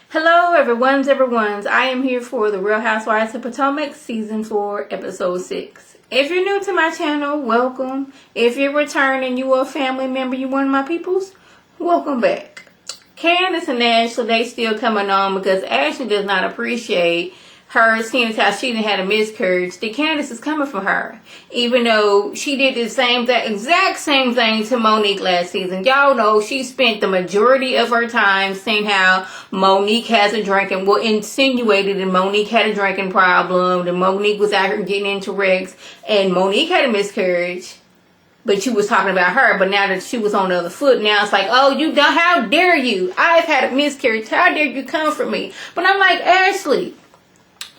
Hello everyone's. I am here for the Real Housewives of Potomac Season 4, Episode 6. If you're new to my channel, welcome. If you're returning, you are a family member, you one of my peoples, welcome back. Candace and Ashley, they still coming on because Ashley does not appreciate her seeing how she didn't had a miscarriage. The Candace is coming for her. Even though she did the exact same thing to Monique last season. Y'all know she spent the majority of her time saying how Monique has a drinking, insinuated that Monique had a drinking problem, that Monique was out here getting into wrecks, and Monique had a miscarriage. But you was talking about her, but now that she was on the other foot, now it's like, oh, you don't, how dare you? I've had a miscarriage. How dare you come for me? But I'm like, Ashley,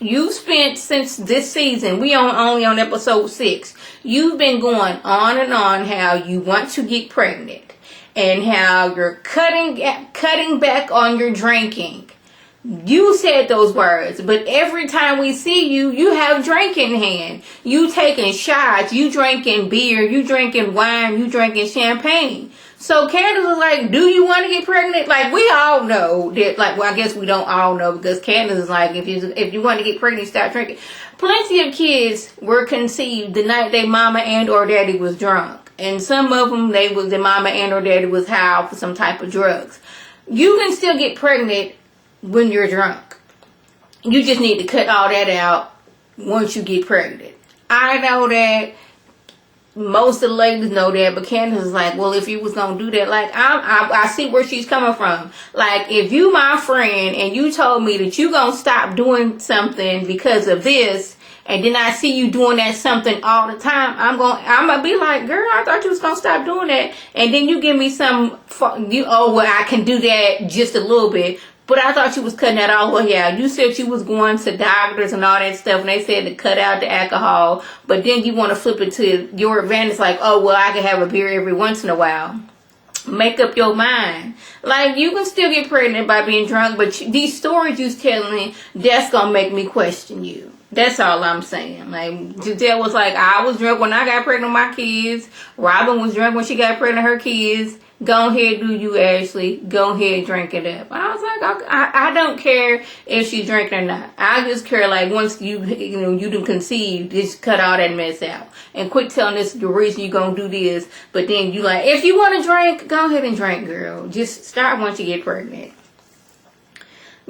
you spent since this season, we only on episode 6. You've been going on and on how you want to get pregnant and how you're cutting back on your drinking. You said those words, but every time we see you, you have drink in hand. You taking shots, you drinking beer, you drinking wine, you drinking champagne. So Candace was like, do you want to get pregnant? Like, we all know that, like, well, I guess we don't all know because Candace is like, if you want to get pregnant, stop drinking. Plenty of kids were conceived the night their mama and or daddy was drunk. And some of them, their mama and or daddy was high for some type of drugs. You can still get pregnant when you're drunk. You just need to cut all that out once you get pregnant. I know that. Most of the ladies know that, but Candace is like, well, if you was gonna do that, like, I see where she's coming from. Like, if you my friend and you told me that you gonna stop doing something because of this, and then I see you doing that something all the time, I'm gonna be like, girl, I thought you was gonna stop doing that, and then you give me I can do that just a little bit. But I thought you was cutting that all the way out. You said you was going to doctors and all that stuff, and they said to cut out the alcohol. But then you want to flip it to your advantage, like, oh, well, I can have a beer every once in a while. Make up your mind. Like, you can still get pregnant by being drunk, but these stories you're telling, that's going to make me question you. That's all I'm saying. Like, Giselle was like, I was drunk when I got pregnant with my kids. Robin was drunk when she got pregnant with her kids. Go ahead, do you, Ashley. Go ahead, drink it up. I was like, I don't care if she's drinking or not. I just care, like, once you done conceived, just cut all that mess out. And quit telling us the reason you're going to do this. But then you like, if you want to drink, go ahead and drink, girl. Just start once you get pregnant.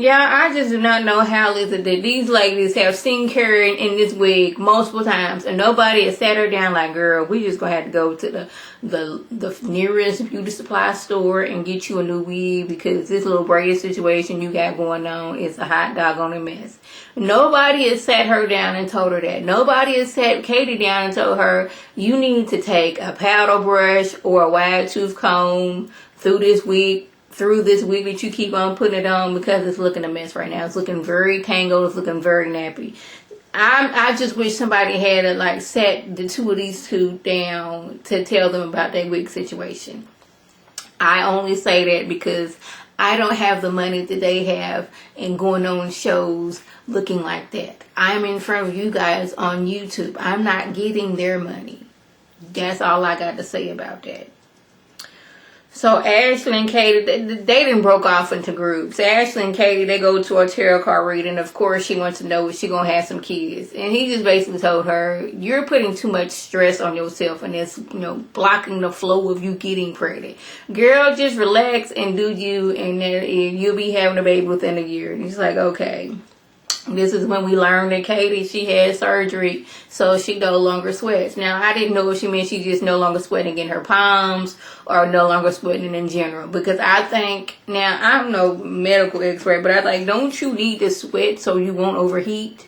Yeah, I just do not know how is it that these ladies have seen Karen in this wig multiple times and nobody has sat her down like, girl, we just gonna have to go to the nearest beauty supply store and get you a new wig because this little braided situation you got going on is a hot dog on a mess. Nobody has sat her down and told her that. Nobody has sat Katie down and told her you need to take a paddle brush or a wide tooth comb through this wig that you keep on putting it on because it's looking a mess right now. It's looking very tangled. It's looking very nappy. I just wish somebody had like sat the two of these two down to tell them about their wig situation. I only say that because I don't have the money that they have and going on shows looking like that. I'm in front of you guys on YouTube. I'm not getting their money. That's all I got to say about that. So Ashley and Katie, they done broke off into groups. Ashley and Katie, they go to a tarot card reading. Of course, she wants to know if she gonna have some kids. And he just basically told her, you're putting too much stress on yourself and it's, blocking the flow of you getting pregnant. Girl, just relax and do you, and then you'll be having a baby within a year. And he's like, okay. This is when we learned that Katie, she had surgery, so she no longer sweats. Now, I didn't know if she meant she just no longer sweating in her palms or no longer sweating in general. Because I think, now, I'm no medical expert, but I think, don't you need to sweat so you won't overheat?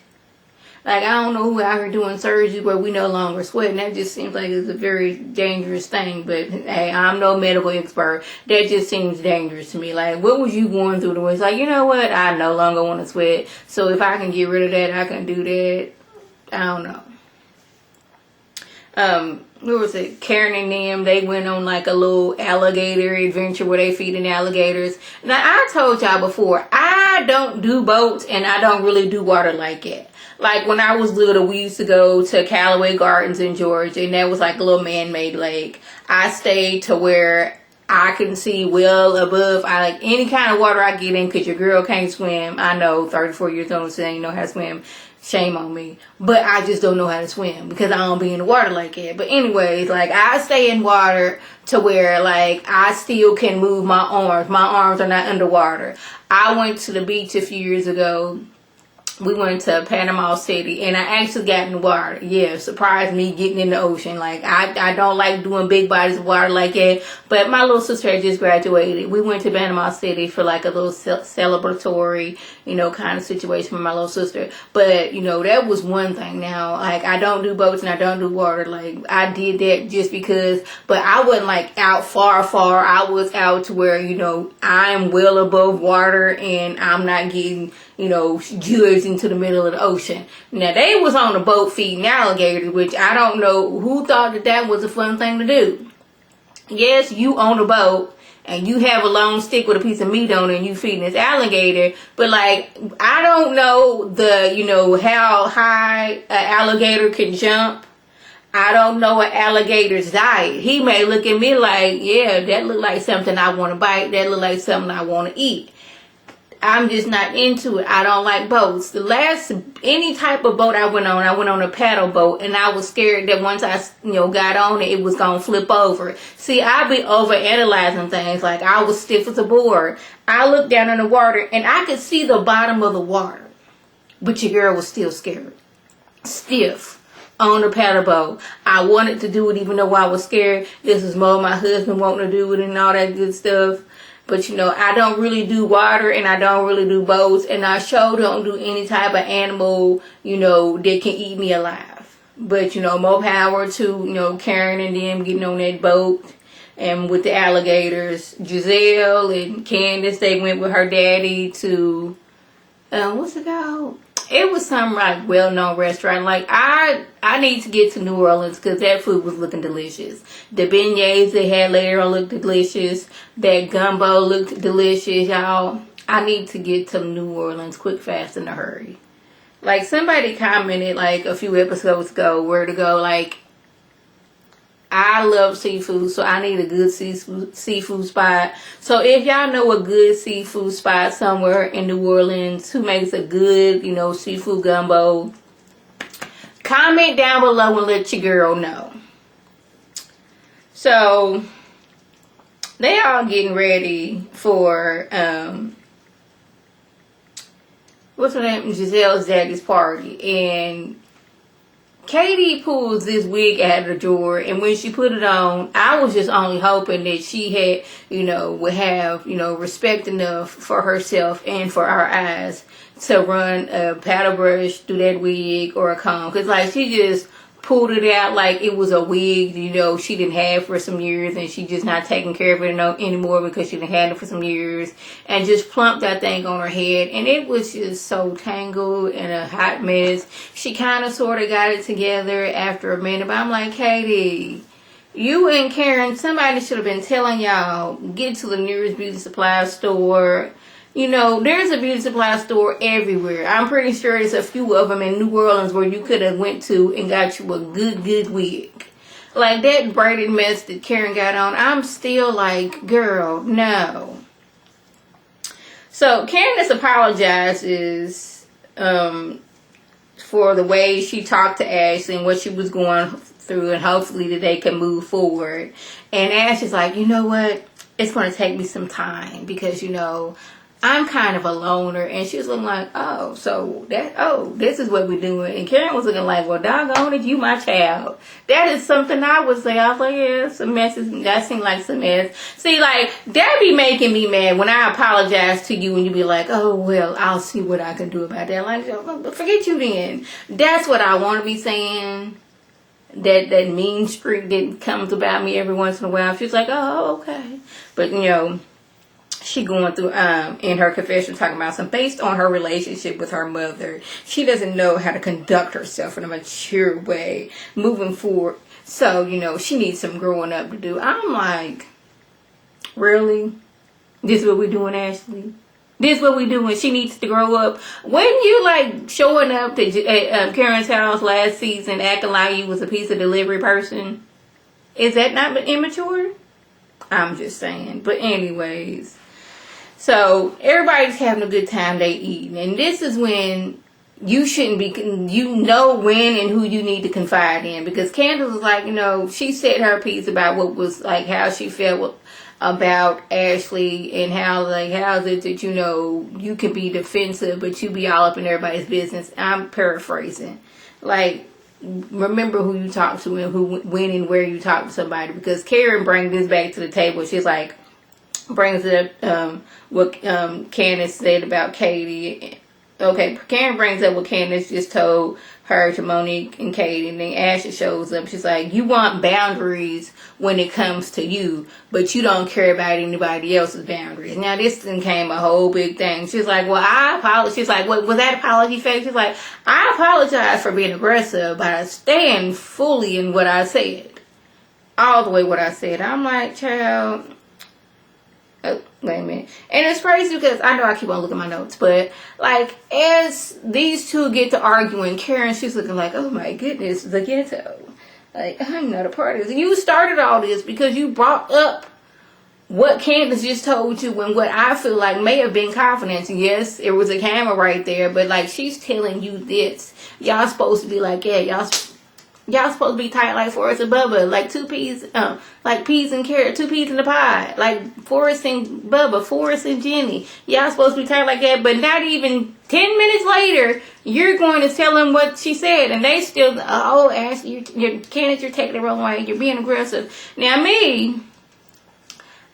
Like, I don't know who out here doing surgery where we no longer sweat. And that just seems like it's a very dangerous thing. But, hey, I'm no medical expert. That just seems dangerous to me. Like, what was you going through the way? It's like, you know what? I no longer want to sweat. So if I can get rid of that, I can do that. I don't know. Who was it? Karen and them, they went on like a little alligator adventure where they feeding alligators. Now, I told y'all before, I don't do boats and I don't really do water like it. Like when I was little, we used to go to Callaway Gardens in Georgia, and that was like a little man-made lake. I stayed to where I can see well above like any kind of water I get in, because your girl can't swim. I know, 34 years old, saying you know how to swim. Shame on me. But I just don't know how to swim because I don't be in the water like that. But anyways, like I stay in water to where like I still can move my arms. My arms are not underwater. I went to the beach a few years ago. We went to Panama City, and I actually got in the water. Yeah, surprised me getting in the ocean. Like, I don't like doing big bodies of water like that. But my little sister had just graduated. We went to Panama City for like a little celebratory, you know, kind of situation with my little sister. But, you know, that was one thing. Now, like, I don't do boats and I don't do water. Like, I did that just because. But I wasn't like out far. I was out to where, you know, I'm well above water and I'm not getting, you know, judged into the middle of the ocean. Now, they was on a boat feeding alligators, which I don't know who thought that that was a fun thing to do. Yes, you own a boat and you have a long stick with a piece of meat on it and you feeding this alligator, but like, I don't know the, you know, how high an alligator can jump. I don't know an alligator's diet. He may look at me like, yeah, that look like something I want to bite. That look like something I want to eat. I'm just not into it. I don't like boats. Any type of boat I went on a paddle boat, and I was scared that once I, you know, got on it, it was going to flip over. See, I be overanalyzing things. Like, I was stiff as a board. I looked down in the water, and I could see the bottom of the water. But your girl was still scared. Stiff on a paddle boat. I wanted to do it even though I was scared. This is more my husband wanting to do it and all that good stuff. But, you know, I don't really do water and I don't really do boats. And I sure don't do any type of animal, you know, that can eat me alive. But, you know, more power to, you know, Karen and them getting on that boat. And with the alligators, Giselle and Candace, they went with her daddy to, what's it called? It was some like well-known restaurant. Like, I need to get to New Orleans because that food was looking delicious. The beignets they had later on looked delicious. That gumbo looked delicious, y'all. I need to get to New Orleans quick, fast, in a hurry. Like, somebody commented like a few episodes ago where to go. Like, I love seafood, so I need a good seafood spot. So if y'all know a good seafood spot somewhere in New Orleans who makes a good, you know, seafood gumbo, comment down below and let your girl know. So they all getting ready for what's her name? Giselle's daddy's party, and Katie pulls this wig out of the drawer, and when she put it on, I was just only hoping that she had, you know, would have, you know, respect enough for herself and for our eyes to run a paddle brush through that wig or a comb. Because, like, she just pulled it out like it was a wig, you know, she didn't have for some years, and she just not taking care of it anymore because she didn't have it for some years, and just plumped that thing on her head, and it was just so tangled and a hot mess. She kind of sort of got it together after a minute, but I'm like, Katie, you and Karen, somebody should have been telling y'all, get to the nearest beauty supply store. You know, there's a beauty supply store everywhere. I'm pretty sure there's a few of them in New Orleans where you could have went to and got you a good wig. Like that braided mess that Karen got on, I'm still like, girl, no. So Candace apologizes for the way she talked to Ashley and what she was going through, and hopefully that they can move forward. And Ashley's like, you know what? It's going to take me some time because, you know, I'm kind of a loner. And she was looking like, oh, so this is what we're doing. And Karen was looking like, well, doggone it, you my child. That is something I would say. I was like, yeah, some mess. That seemed like some mess. See, like, that be making me mad when I apologize to you and you be like, oh, well, I'll see what I can do about that. Like, forget you then. That's what I want to be saying. That mean streak that comes about me every once in a while. She's like, oh, okay. But, you know, she going through in her confession talking about some based on her relationship with her mother, she doesn't know how to conduct herself in a mature way moving forward. So, you know, she needs some growing up to do. I'm like, really? This is what we're doing, Ashley? This is what we doing? She needs to grow up. When you like showing up to Karen's house last season acting like you was a pizza delivery person, is that not immature? I'm just saying. But anyways, so everybody's having a good time, they eating. And this is when you shouldn't be, you know when and who you need to confide in. Because Candace was like, she said her piece about what was like, how she felt about Ashley and how is it that you can be defensive but you be all up in everybody's business. I'm paraphrasing, like, remember who you talk to and when and where you talk to somebody, because Karen brings this back to the table. She's like, brings it up what Candace said about Katie. Okay, Karen brings up what Candace just told her to Monique and Katie, and then Ashley shows up. She's like, you want boundaries when it comes to you, but you don't care about anybody else's boundaries. Now, this then came a whole big thing. She's like, well, I apologize. She's like, what was that apology fake? She's like, I apologize for being aggressive, but I stand fully in what I said. All the way what I said. I'm like, child... Oh, wait a minute. And it's crazy because I know I keep on looking at my notes, but like as these two get to arguing, Karen, she's looking like, oh my goodness, the ghetto. Like, I'm not a part of this. You started all this because you brought up what Candace just told you and what I feel like may have been confidence. Yes, it was a camera right there, but like she's telling you this. Y'all supposed to be like, yeah, y'all supposed to be tight like Forrest and Bubba, like two peas, like peas and carrot, two peas in the pod, like Forrest and Bubba, Forrest and Jenny. Y'all supposed to be tight like that, but not even 10 minutes later, you're going to tell them what she said, and they still, oh, Ashley, Candace, you're taking the wrong way, you're being aggressive. Now me,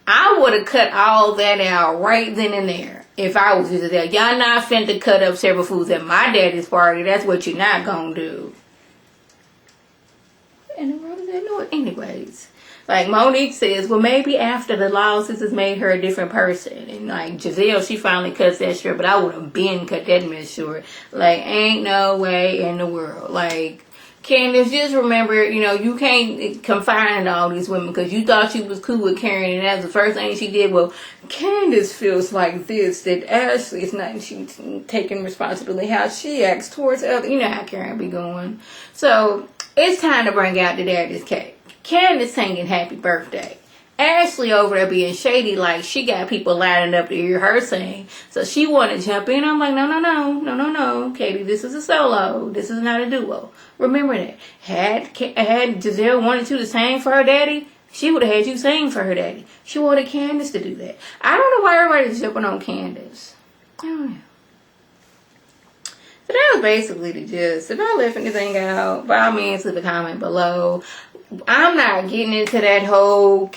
I would have cut all that out right then and there if I was just there. Y'all not finna cut up several foods at my daddy's party. That's what you're not gonna do. And the world is that anyways. Like Monique says, well, maybe after the losses has made her a different person. And like Giselle, she finally cuts that short, but I would have been cut that mess short. Like, ain't no way in the world. Like, Candace, just remember, you can't confine in all these women because you thought you was cool with Karen, and that's the first thing she did. Well, Candace feels like this, that Ashley is not, she's taking responsibility how she acts towards others. You know how Karen be going. So it's time to bring out the daddy's cake. Candace singing happy birthday. Ashley over there being shady, like she got people lining up to hear her sing. So she wanted to jump in. I'm like, no, Katie, this is a solo. This is not a duo. Remember that. Had Giselle wanted you to sing for her daddy, she would have had you sing for her daddy. She wanted Candace to do that. I don't know why everybody's jumping on Candace. I don't know. So that was basically the gist. If I left anything out, by all means, leave a comment below. I'm not getting into that whole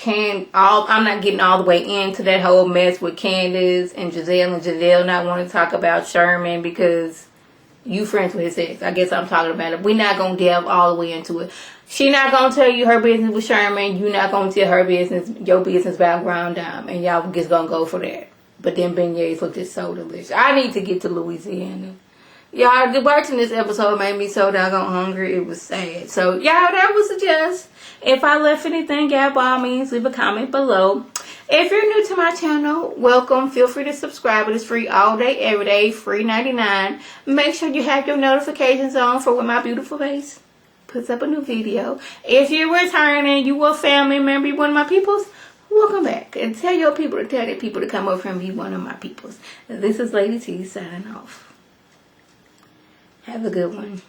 I'm not getting all the way into that whole mess with Candace and Giselle not wanting to talk about Sherman because you friends with his ex. I guess I'm talking about it. We're not going to delve all the way into it. She not going to tell you her business with Sherman. You not going to tell her business, your business about Ground Dime. And y'all just going to go for that. But then beignets look just so delicious. I need to get to Louisiana. Y'all, watching this episode made me so doggone hungry. It was sad. So, y'all, that was the gist. If I left anything out, by all means, leave a comment below. If you're new to my channel, welcome. Feel free to subscribe. It is free all day, every day, free 99. Make sure you have your notifications on for when my beautiful face puts up a new video. If you're returning, you a family member, you one of my peoples, welcome back. And tell your people to tell their people to come over and be one of my peoples. This is Lady T signing off. Have a good one.